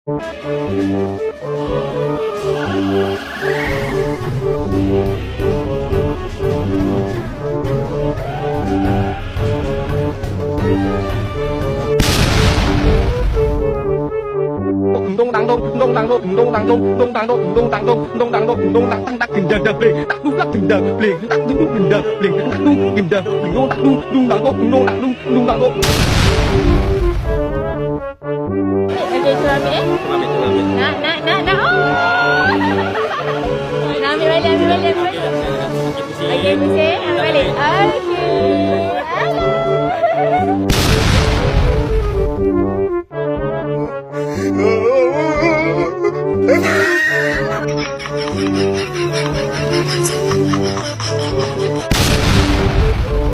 Đông đằng đông đông đằng đông đông đằng đông đông đằng đông đông đằng đông đông đằng đông đông đằng tăng đắc kinh đờ liền đắc đúng đắc kinh đờ liền đắc đúng kinh đờ liền đắc đúng kinh đờ liền đông đắc đúng đằng đông đằng đông đằng đông. Okey, tu ambil eh. Nak. Oh. Nak ambil balik. Okey, pusing. Ambil balik.